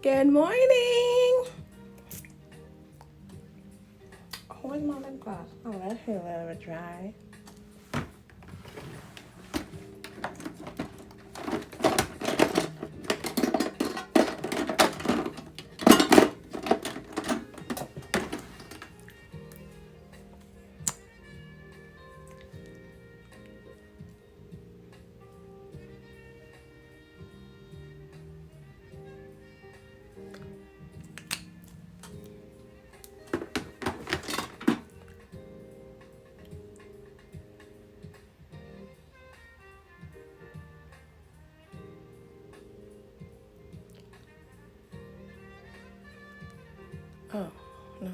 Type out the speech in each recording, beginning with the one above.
Good morning. Where's my lip gloss? Oh, that's a little bit dry. Oh, no.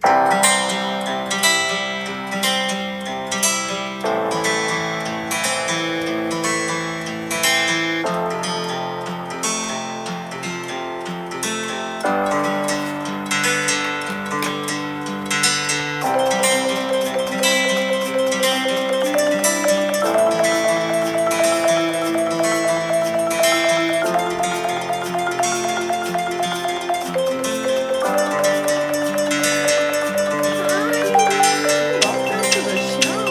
Hi. Welcome to the show.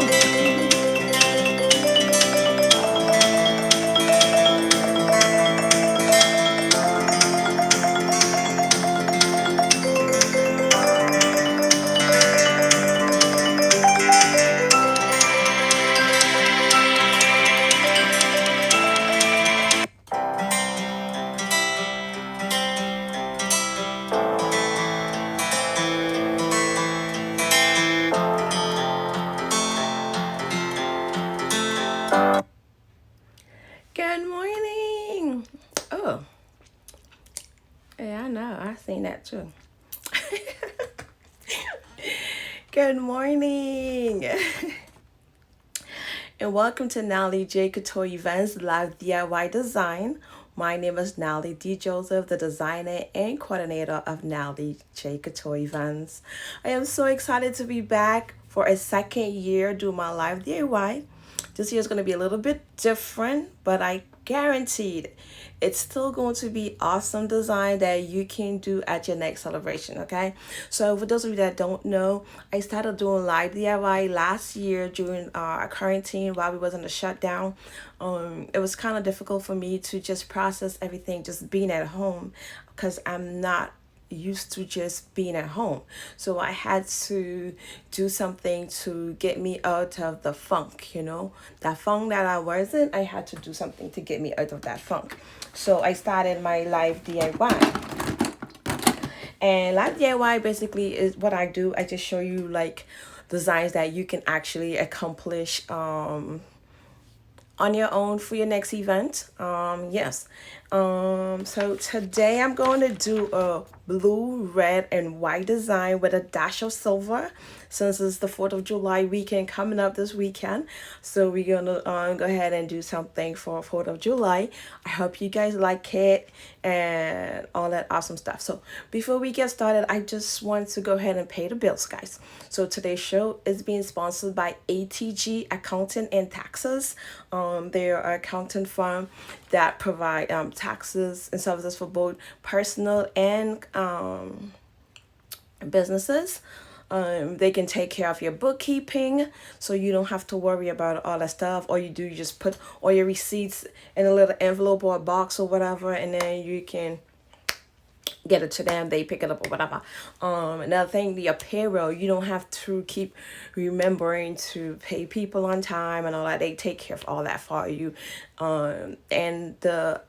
Good morning. Oh, yeah, I know. I seen that too. Good morning. And welcome to Natalie J. Couture Events Live DIY Design. My name is Natalie D. Joseph, the designer and coordinator of Natalie J. Couture Events. I am so excited to be back for a second year doing my live DIY. This year is going to be a little bit different, but I guaranteed it's still going to be awesome design that you can do at your next celebration. Okay, so for those of you that don't know, I started doing live DIY last year during quarantine while we was in the shutdown. It was kind of difficult for me to just process everything just being at home because I'm not used to just being at home. So I had to do something to get me out of the funk, that funk that I was in. I had to do something to get me out of that funk. So I started my live DIY. And live DIY basically is what I do. I just show you like designs that you can actually accomplish on your own for your next event. Yes. So today I'm going to do a blue, red, and white design with a dash of silver since it's the 4th of July weekend coming up this weekend. So we're going to go ahead and do something for 4th of July. I hope you guys like it and all that awesome stuff. So before we get started, I just want to go ahead and pay the bills, guys. So today's show is being sponsored by ATG Accounting and Taxes. They're an accounting firm that provide taxes and services for both personal and businesses. They can take care of your bookkeeping so you don't have to worry about all that stuff. All you do, you just put all your receipts in a little envelope or a box or whatever, and then you can get it to them, they pick it up or whatever. Another thing, your payroll, you don't have to keep remembering to pay people on time and all that. They take care of all that for you. And the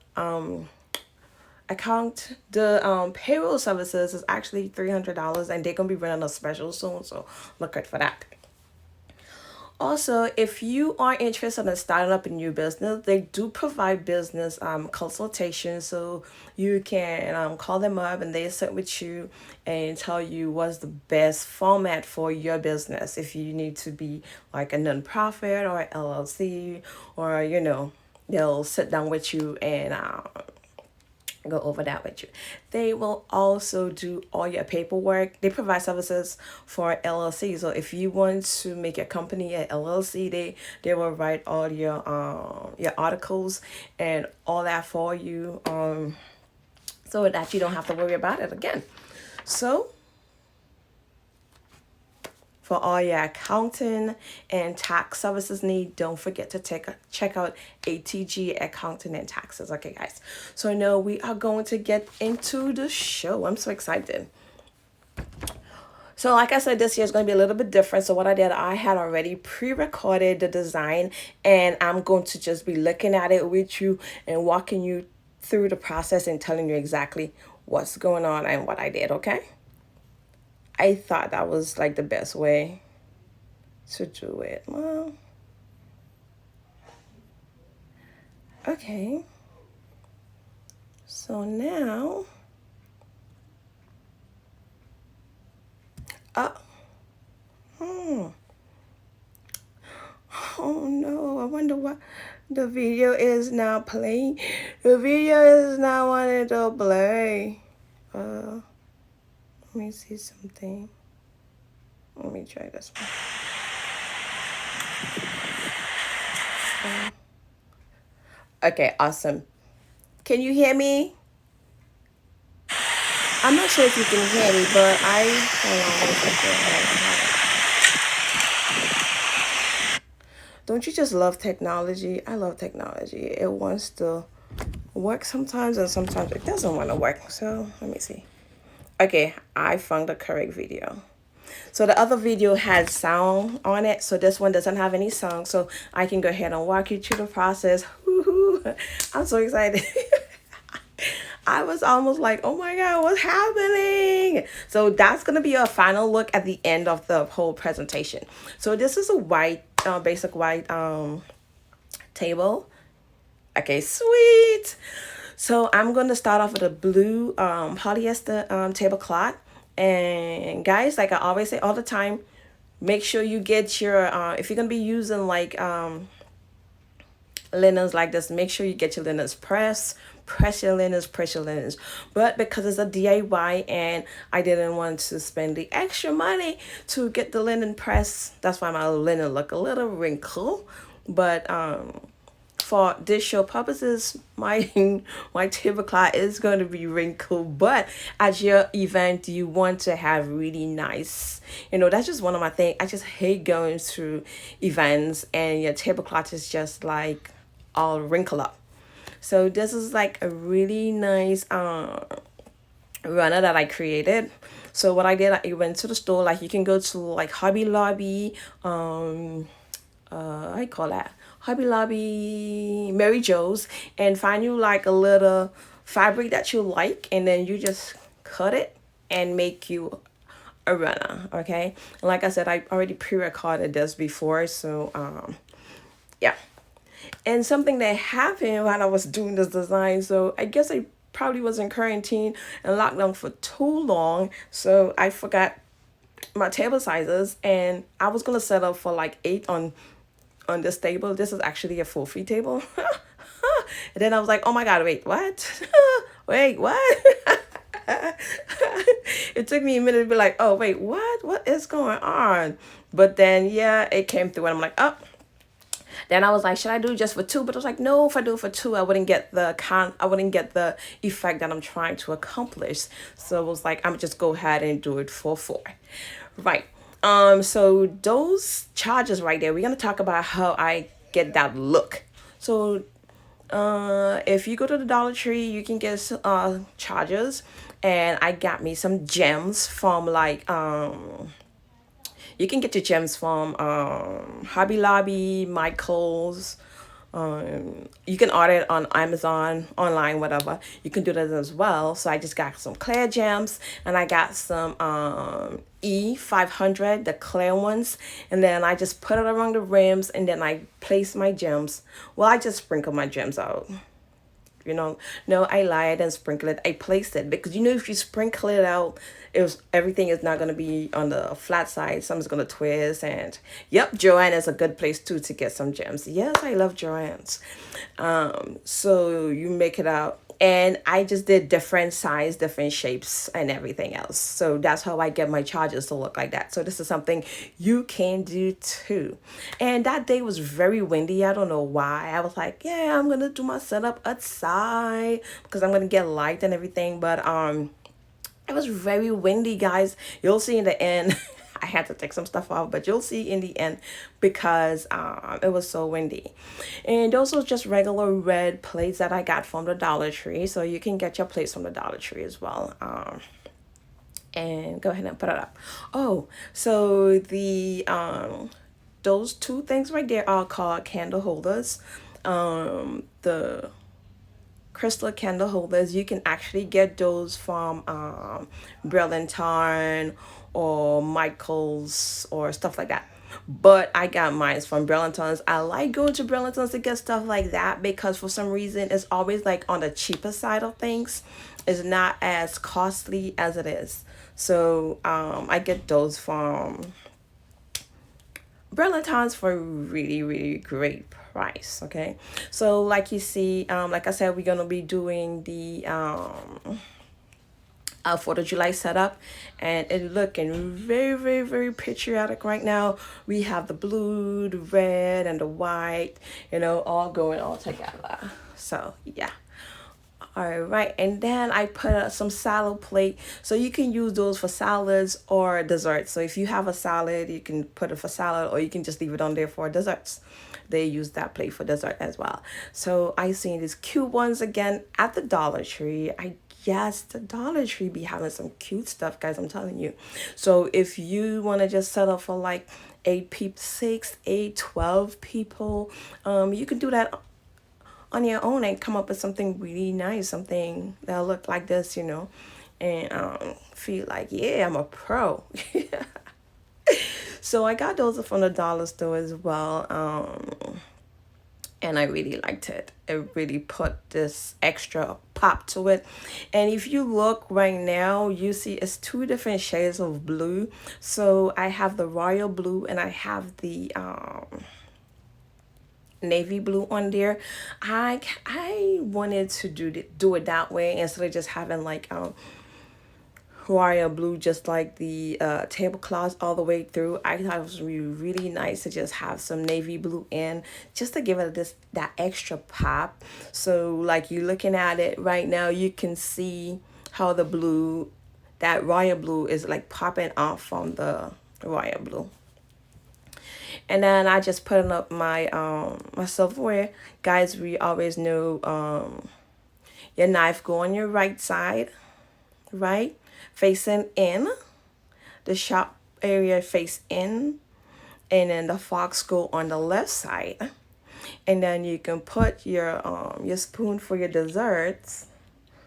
payroll services is actually $300, and they're gonna be running a special soon, so look out for that. Also, if you are interested in starting up a new business, they do provide business consultations. So you can call them up and they sit with you and tell you what's the best format for your business. If you need to be like a nonprofit or LLC, or they'll sit down with you and go over that with you. They will also do all your paperwork. They provide services for LLC. So if you want to make your company a LLC, they will write all your articles and all that for you, so that you don't have to worry about it again. So for all your accounting and tax services need, don't forget to check out ATG Accounting and Taxes. Okay, guys. So now we are going to get into the show. I'm so excited. So like I said, this year is going to be a little bit different. So what I did, I had already pre-recorded the design, and I'm going to just be looking at it with you and walking you through the process and telling you exactly what's going on and what I did, okay? I thought that was like the best way to do it. Well, okay. So now, oh no, I wonder what the video is now playing. The video is not wanting to play. Let me see something. Let me try this one. Okay, awesome. Can you hear me? I'm not sure if you can hear me, but hold on one second. Don't you just love technology? I love technology. It wants to work sometimes, and sometimes it doesn't want to work. So let me see. Okay, I found the correct video. So the other video had sound on it, so this one doesn't have any sound, so I can go ahead and walk you through the process. Woo-hoo. I'm so excited. I was almost like, oh my God, what's happening? So that's going to be a final look at the end of the whole presentation. So this is a white, basic white table. Okay, sweet. So I'm going to start off with a blue polyester tablecloth. And guys, like I always say all the time, make sure you get your, if you're going to be using like linens like this, make sure you get your linens press your linens. But because it's a DIY and I didn't want to spend the extra money to get the linen press, that's why my linen look a little wrinkled. But for this show purposes, my tablecloth is going to be wrinkled. But at your event, you want to have really nice, that's just one of my things. I just hate going to events and your tablecloth is just like all wrinkled up. So this is like a really nice runner that I created. So what I did, I went to the store. Like you can go to like Hobby Lobby, I call that Hobby Lobby, Mary Jo's, and find you like a little fabric that you like, and then you just cut it and make you a runner. Okay, and like I said, I already pre-recorded this before, so yeah. And something that happened while I was doing this design, so I guess I probably was in quarantine and locked down for too long, so I forgot my table sizes, and I was gonna set up for like 8 on this table. This is actually a 4 feet table. And then I was like, oh my God, wait, what? Wait, what? It took me a minute to be like, oh wait, what is going on? But then yeah, it came through and I'm like, oh. Then I was like, should I do just for 2? But I was like, no, if I do it for 2, I wouldn't get the effect that I'm trying to accomplish. So it was like, I'm just go ahead and do it for 4. Right. So those charges right there, we're gonna talk about how I get that look. So if you go to the Dollar Tree, you can get charges, and I got me some gems from like you can get your gems from Hobby Lobby, Michael's. You can order it on Amazon, online, whatever. You can do that as well. So I just got some clear gems, and I got some E500, the clear ones. And then I just put it around the rims, and then I place my gems. Well, I just sprinkle my gems out. No, I lied and sprinkled it. I placed it because if you sprinkle it out, everything is not gonna be on the flat side. Some's gonna twist. And yep, Joanne is a good place too to get some gems. Yes, I love Joanne's. So you make it out, and I just did different size, different shapes, and everything else. So that's how I get my charges to look like that. So this is something you can do too. And that day was very windy. I don't know why. I was like, yeah, I'm gonna do my setup outside because I'm gonna get light and everything. But it was very windy, guys. You'll see in the end. I had to take some stuff off, but you'll see in the end because it was so windy. And those were just regular red plates that I got from the Dollar Tree. So you can get your plates from the Dollar Tree as well. And go ahead and put it up. Oh, so those two things right there are called candle holders. The crystal candle holders, you can actually get those from Brilliantine or Michael's or stuff like that. But I got mine from Brilliantines. I like going to Brilliantines to get stuff like that because for some reason it's always like on the cheaper side of things. It's not as costly as it is. So I get those from Brilliantines for a really, really great price. Okay, so like you see, like I said, we're gonna be doing the 4th of July setup, and it's looking very, very, very patriotic right now. We have the blue, the red, and the white, all going all together. So yeah. All right, and then I put some salad plate, so you can use those for salads or desserts. So if you have a salad, you can put it for salad, or you can just leave it on there for desserts. They use that plate for dessert as well. So I seen these cute ones again at the Dollar Tree. Yes, the Dollar Tree be having some cute stuff, guys, I'm telling you. So if you want to just set up for like 6, 8, 12 people, you can do that on your own and come up with something really nice, something that'll look like this, and feel like, yeah, I'm a pro. So I got those from the dollar store as well. And I really liked it. It really put this extra pop to it. And if you look right now, you see it's 2 different shades of blue. So I have the royal blue and I have the navy blue on there. I wanted to do it that way instead of just having like royal blue, just like the tablecloths all the way through. I thought it was really nice to just have some navy blue in, just to give it that extra pop. So like you're looking at it right now, you can see how the blue, that royal blue, is like popping off from the royal blue. And then I just put up my my silverware. Guys, we always know your knife go on your right side, right? Facing in. The sharp area face in. And then the forks go on the left side. And then you can put your spoon for your desserts.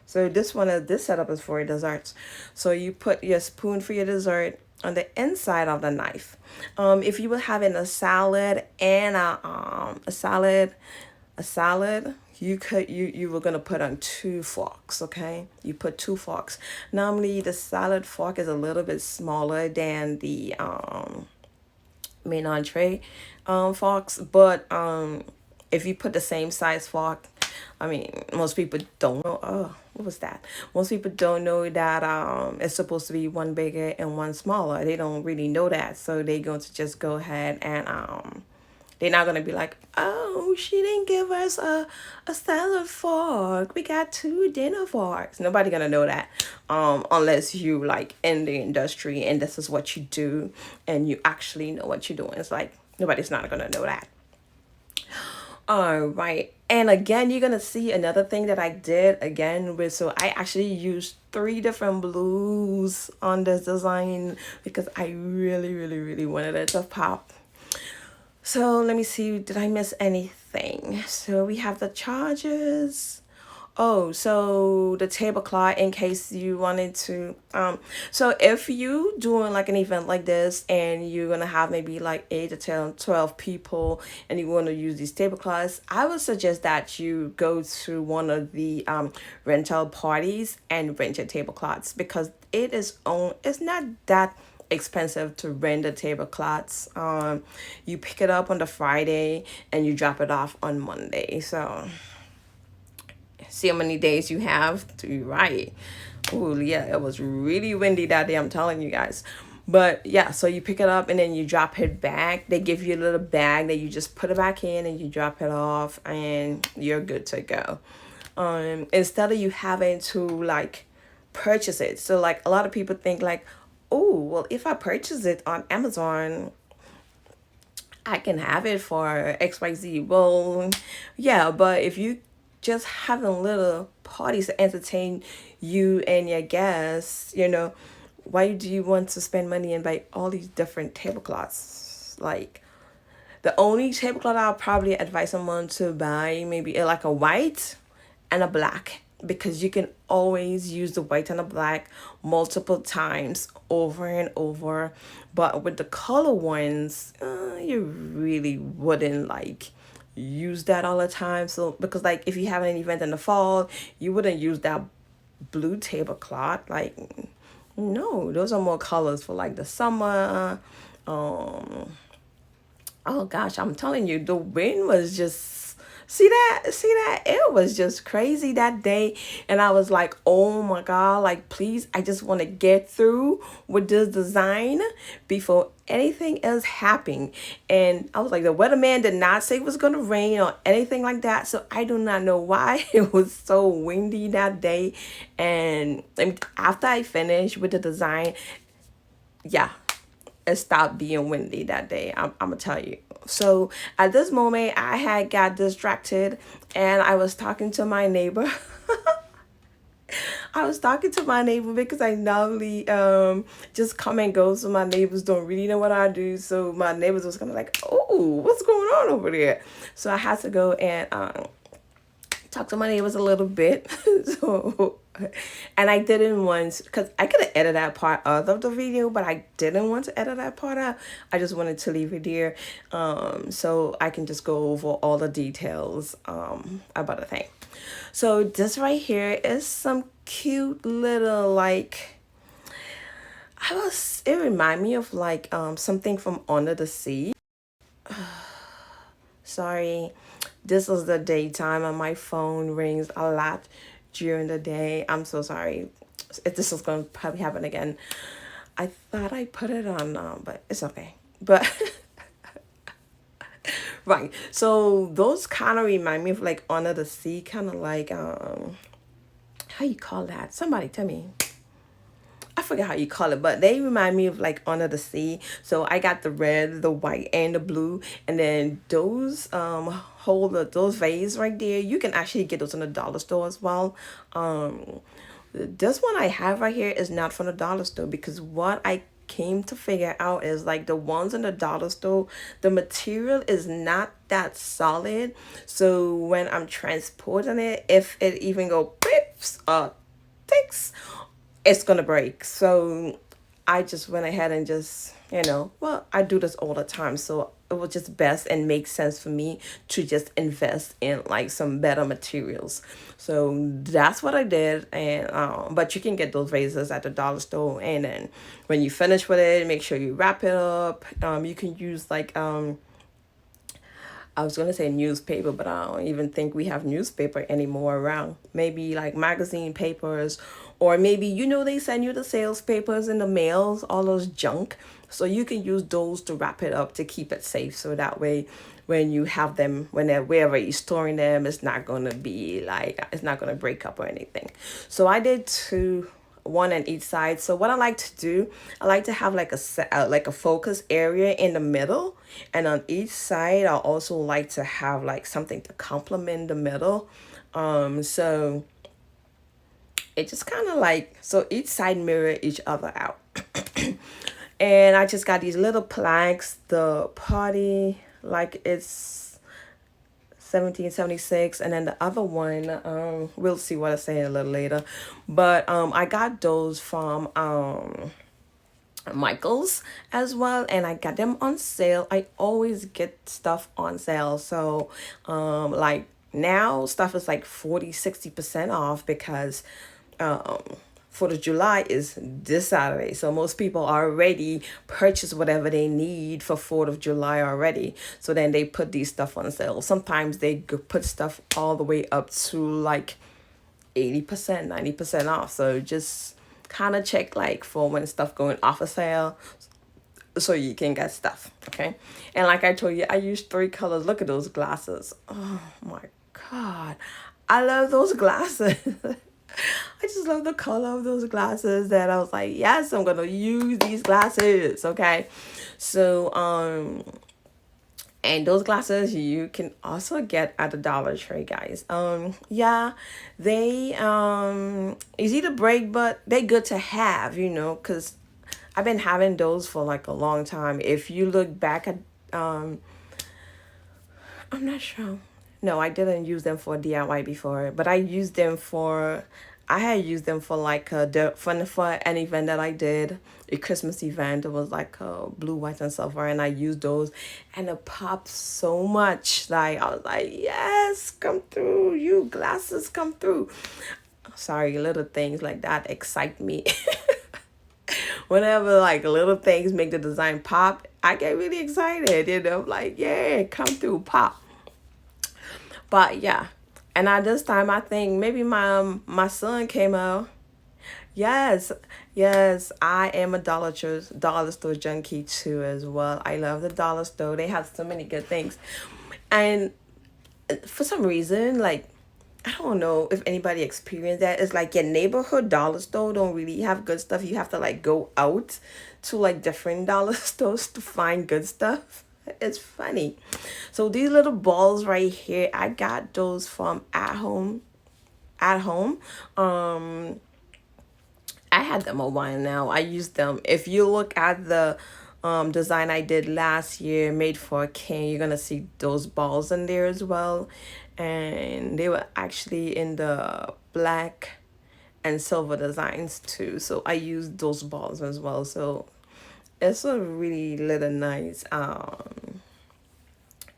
So this setup is for your desserts. So you put your spoon for your dessert on the inside of the knife. If you were having a salad and a salad, you were gonna put on 2 forks. Okay, you put 2 forks. Normally the salad fork is a little bit smaller than the main entree forks, but if you put the same size fork, I mean, most people don't know. Oh, what was that? Most people don't know that it's supposed to be one bigger and one smaller. They don't really know that, so they're going to just go ahead and they're not gonna be like, oh, she didn't give us a salad fork. We got 2 dinner forks. Nobody gonna know that, unless you like in the industry and this is what you do and you actually know what you're doing. It's like nobody's not gonna know that. All right, and again, you're gonna see another thing that I did again with. So I actually used 3 different blues on this design because I really, really, really wanted it to pop. So let me see, did I miss anything? So we have the charges. Oh, so the tablecloth, in case you wanted to, so if you doing like an event like this and you're gonna have maybe like 8 to 12 people and you want to use these tablecloths, I would suggest that you go to one of the rental parties and rent your tablecloths, because it's not that expensive to rent the tablecloths. You pick it up on the Friday and you drop it off on Monday. So see how many days you have to write. Oh yeah, it was really windy that day, I'm telling you guys. But yeah, so you pick it up and then you drop it back. They give you a little bag that you just put it back in and you drop it off and you're good to go. Instead of you having to like purchase it. So like a lot of people think like, oh well, if I purchase it on Amazon, I can have it for XYZ. Well, yeah, but if you just having little parties to entertain you and your guests, why do you want to spend money and buy all these different tablecloths? Like, the only tablecloth I'll probably advise someone to buy maybe like a white and a black, because you can always use the white and the black multiple times over and over. But with the color ones, you really wouldn't like use that all the time. So because like if you have an event in the fall, you wouldn't use that blue tablecloth. Like, no, those are more colors for like the summer. um Oh gosh, I'm telling you, the wind was just, see that it was just crazy that day. And I was like, oh my God, like please, I just want to get through with this design before anything else happened. And I was like, the weatherman did not say it was gonna rain or anything like that. So I do not know why it was so windy that day. And after I finished with the design, yeah, it stopped being windy that day. I'm gonna tell you. So at this moment, I had got distracted and I was talking to my neighbor. I was talking to my neighbor because I normally just come and go, so my neighbors don't really know what I do. So my neighbors was kind of like, "Oh, what's going on over there?" So I had to go and talk to my neighbors a little bit. So, and I didn't want, because I could have edited that part out of the video, but I didn't want to edit that part out. I just wanted to leave it there, so I can just go over all the details about the thing. So this right here is some cute little like, it remind me of like something from Under the Sea. Sorry, this is the daytime and my phone rings a lot during the day. I'm so sorry. If this is going to probably happen again. I thought I put it on, but it's okay. But right, so those kind of remind me of like Under the Sea, kind of like how you call that? Somebody tell me. I forget how you call it, but they remind me of like Under the Sea. So I got the red, the white, and the blue, and then those those vase right there. You can actually get those in the dollar store as well. This one I have right here is not from the dollar store, because what I came to figure out is like the ones in the dollar store, the material is not that solid. So when I'm transporting it, if it even go pips or ticks, it's gonna break. So I just went ahead and just, well, I do this all the time. So it was just best and makes sense for me to just invest in like some better materials. So that's what I did. And but you can get those vases at the dollar store. And then when you finish with it, make sure you wrap it up. You can use like I was gonna say newspaper, but I don't even think we have newspaper anymore around. Maybe like magazine papers, or maybe they send you the sales papers in the mails, all those junk. So you can use those to wrap it up to keep it safe. So that way, when you have them, wherever you're storing them, it's not gonna be like, it's not gonna break up or anything. So I did two, one on each side. So what I like to do, I like to have like a focus area in the middle, and on each side I also like to have like something to complement the middle. So it just kind of like, so each side mirror each other out. And I just got these little plaques, the party, like it's 1776, and then the other one, we'll see what I say a little later. But I got those from Michael's as well, and I got them on sale. I always get stuff on sale. So like now stuff is like 40-60% off because um 4th of July is this Saturday. So most people already purchase whatever they need for 4th of July already. So then they put these stuff on sale. Sometimes they put stuff all the way up to like 80%, 90% off. So just kind of check like for when stuff going off a sale so you can get stuff. Okay. And like I told you, I use 3 colors. Look at those glasses. Oh my God. I love those glasses. I just love the color of those glasses that I was like, yes, I'm gonna use these glasses. Okay. So and those glasses you can also get at the Dollar Tree, guys. Yeah, they easy to break, but they good to have, because I've been having those for like a long time. If you look back at I'm not sure. No, I didn't use them for DIY before, but I had used them for like for an event that I did, a Christmas event. It was like blue, white, and silver, and I used those, and it popped so much. Like I was like, yes, come through, you glasses, come through. Sorry, little things like that excite me. Whenever like little things make the design pop, I get really excited. Like, yeah, come through, pop. But yeah, and at this time, I think maybe my son came out. Yes, yes, I am a dollar store junkie too as well. I love the dollar store. They have so many good things, and for some reason, like I don't know if anybody experienced that. It's like your neighborhood dollar store don't really have good stuff. You have to like go out to like different dollar stores to find good stuff. It's funny. So these little balls right here, I got those from at home. At home. I had them a while now. I use them. If you look at the design I did last year, made for a king, you're gonna see those balls in there as well. And they were actually in the black and silver designs too. So I used those balls as well. So it's a really little nice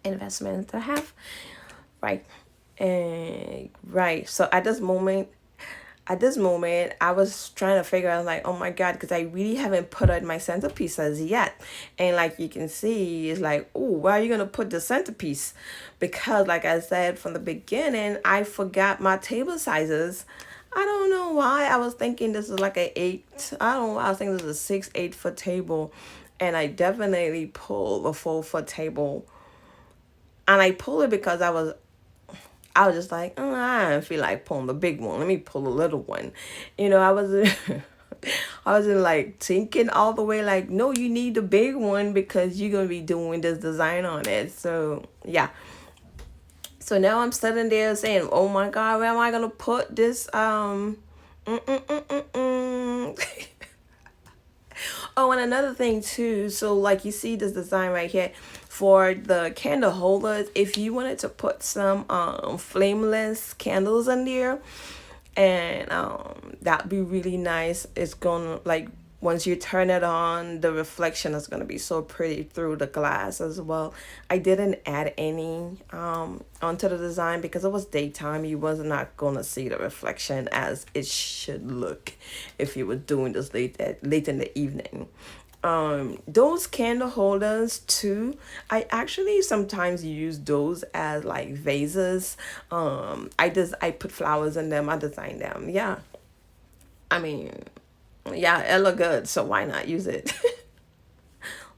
investment to have. Right. And right. So at this moment, I was trying to figure out like, oh my God, because I really haven't put on my centerpieces yet. And like you can see, it's like, oh, where are you going to put the centerpiece? Because like I said from the beginning, I forgot my table sizes. I don't know why. I was thinking this is like a 8. I don't know. I was thinking this is a 6, 8 foot table. And I definitely pulled a 4 foot table. And I pulled it because I was just like, oh, I don't feel like pulling the big one. Let me pull a little one. I wasn't I wasn't like thinking all the way like, no, you need the big one because you're gonna be doing this design on it. So yeah. So now I'm sitting there saying, oh my God, where am I gonna put this Oh, and another thing too, so like you see this design right here for the candle holders, if you wanted to put some flameless candles in there, and that'd be really nice. It's gonna like once you turn it on, the reflection is gonna be so pretty through the glass as well. I didn't add any onto the design because it was daytime. You was not gonna see the reflection as it should look if you were doing this late in the evening. Those candle holders too, I actually sometimes use those as like vases. I put flowers in them. I design them. Yeah, I mean, yeah, it look good, so why not use it?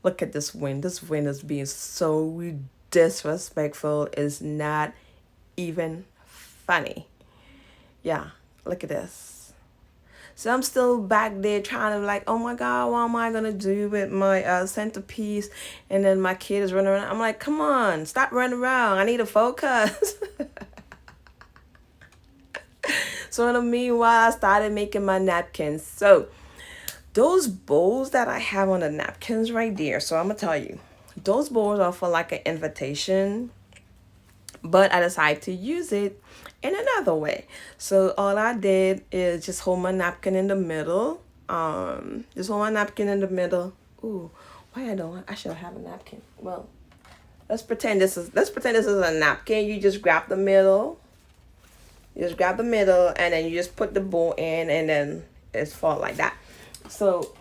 Look at this wind. This wind is being so disrespectful. It's not even funny. Yeah, look at this. So I'm still back there trying to like, oh my God, what am I gonna do with my centerpiece? And then my kid is running around. I'm like, come on, stop running around. I need to focus. So in the meanwhile, I started making my napkins. So those bowls that I have on the napkins right there. So I'm gonna tell you, those bowls are for like an invitation but I decided to use it in another way. So all I did is just hold my napkin in the middle. Just hold my napkin in the middle. Ooh, why I don't? I should have a napkin. Well, let's pretend this is a napkin. You just grab the middle. You just grab the middle, and then you just put the bowl in, and then it's fall like that. So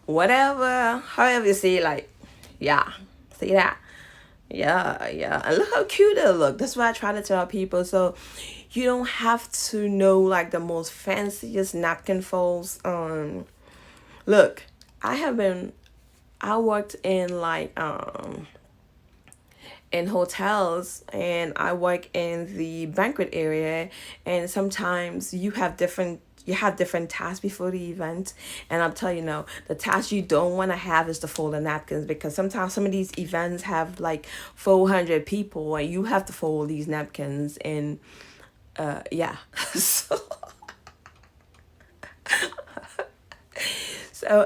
whatever, however you see, like, yeah, see that. Yeah, yeah. And look how cute it look. That's what I try to tell people. So you don't have to know like the most fanciest napkin folds. Look, I have been I worked in like in hotels, and I work in the banquet area, and sometimes you have different tasks before the event. And I'm telling you, no, the task you don't want to have is to fold the napkins, because sometimes some of these events have like 400 people, and you have to fold these napkins. And yeah. So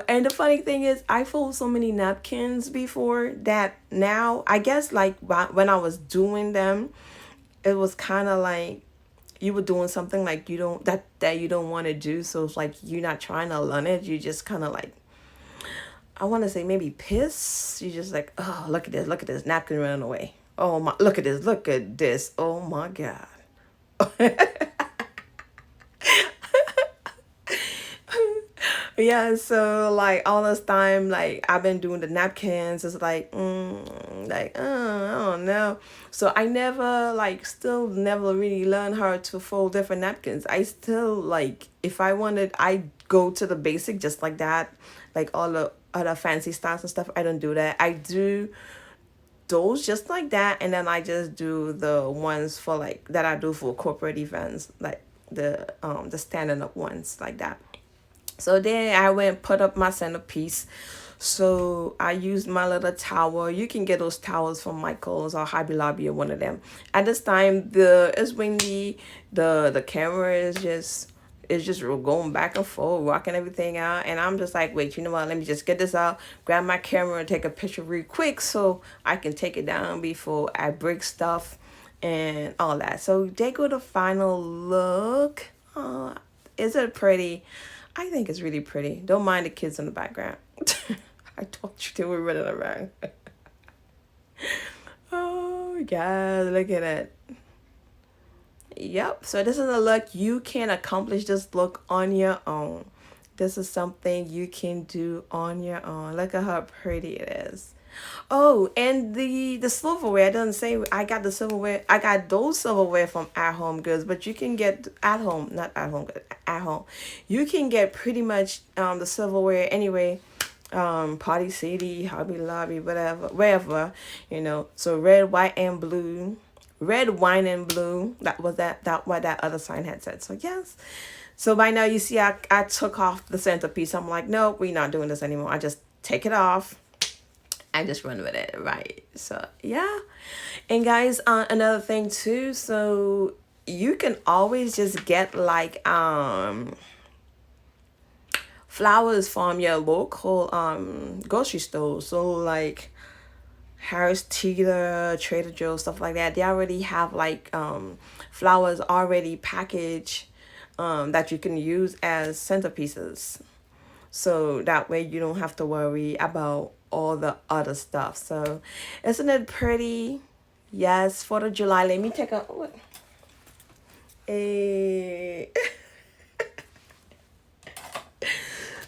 and the funny thing is, I fold so many napkins before that now, I guess, like, when I was doing them, it was kind of like you were doing something like that you don't want to do. So it's like you're not trying to learn it. You just kind of like, I want to say maybe piss. You just like, oh, look at this napkin running away. Oh my, look at this. Oh my God. Yeah, so like all this time, like I've been doing the napkins. It's like, I don't know. So I never, like, still never really learned how to fold different napkins. I still, like, if I wanted, I go to the basic just like that, like all the other fancy styles and stuff. I don't do that. I do those just like that, and then I just do the ones for like that I do for corporate events, like the standing up ones like that. So then I went and put up my centerpiece. So I used my little towel. You can get those towels from Michael's or Hobby Lobby or one of them. At this time, it's windy. The camera is just going back and forth, rocking everything out. And I'm just like, wait, you know what? Let me just get this out, grab my camera, and take a picture real quick so I can take it down before I break stuff and all that. So they go the final look. Is it pretty? I think it's really pretty. Don't mind the kids in the background. I told you they were running around. Oh, God, look at it. Yep. So this is a look. You can accomplish this look on your own. This is something you can do on your own. Look at how pretty it is. Oh, and the silverware. It doesn't say I got the silverware. I got those silverware from At Home Goods, but you can get at home, not at home, but at home. You can get pretty much the silverware anyway. Party City, Hobby Lobby, whatever, wherever, So red, white, and blue. Red, wine, and blue. That was that what that other sign had said. So yes. So by now you see I took off the centerpiece. I'm like, no, we're not doing this anymore. I just take it off and just run with it, right? So yeah. And guys, another thing too, so you can always just get like flowers from your local grocery store. So like Harris Teeter, Trader Joe's, stuff like that. They already have like flowers already packaged that you can use as centerpieces. So that way you don't have to worry about all the other stuff. So isn't it pretty? Yes, 4th of July. Let me take a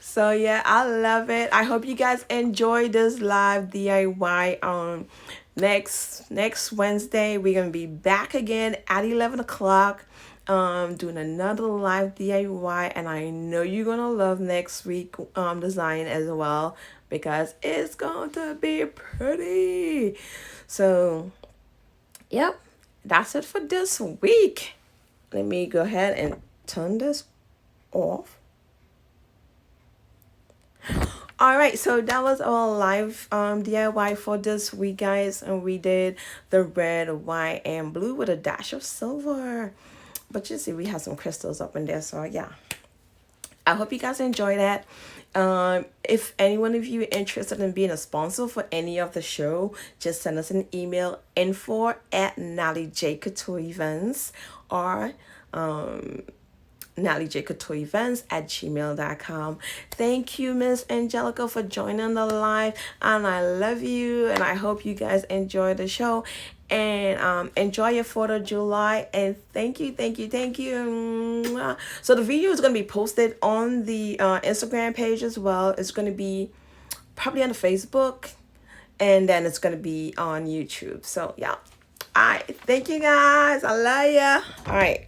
So yeah, I love it. I hope you guys enjoy this live DIY. Next Wednesday we're gonna be back again at 11 o'clock. Doing another live DIY, and I know you're gonna love next week design as well, because it's going to be pretty. So yep, that's it for this week. Let me go ahead and turn this off. All right, so that was our live DIY for this week, guys, and we did the red, white, and blue with a dash of silver. But you see, we have some crystals up in there, so yeah. I hope you guys enjoy that. If any one of you are interested in being a sponsor for any of the show, just send us an email, info@nataliejcoutureevents, or nataliejcoutureevents@gmail.com. Thank you, Miss Angelica, for joining the live. And I love you. And I hope you guys enjoy the show. And enjoy your 4th of July. And thank you, thank you, thank you. Mwah. So the video is going to be posted on the Instagram page as well. It's going to be probably on the Facebook. And then it's going to be on YouTube. So, yeah. All right. Thank you, guys. I love ya. All right.